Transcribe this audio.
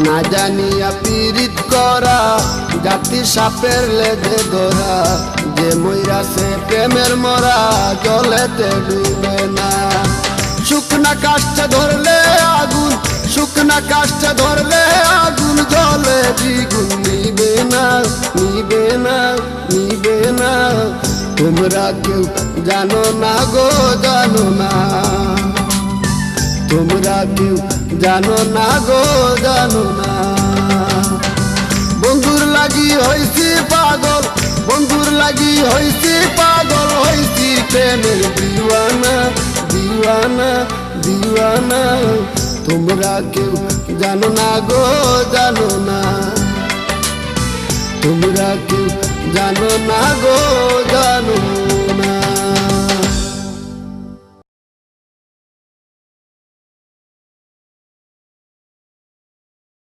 না জানিয়া পীড়িত করা জাতি সাপের লেজে ধরা যে মইরাছে প্রেমের মরা জলেতে ডুবে না। শুকনা কাষ্ঠে ধরলে আগুন, শুকনা কাষ্ঠে ধরলে আগুন জলে দ্বিগুণ নিবে না, নিবে না, নিবে না। তোমরা কেউ জানো না গো, জানো না, তোমরা কেউ জানো না গো, জানো না। বন্ধুর লাগি হইছি পাগল, বন্ধুর লাগি হইছি পাগল, হইছি প্রেমের দিওয়ানা, দিওয়ানা, দিওয়ানা। তোমরা কেউ জানো না গো, জানো না, তোমরা কেউ জানো না গো, জানো না।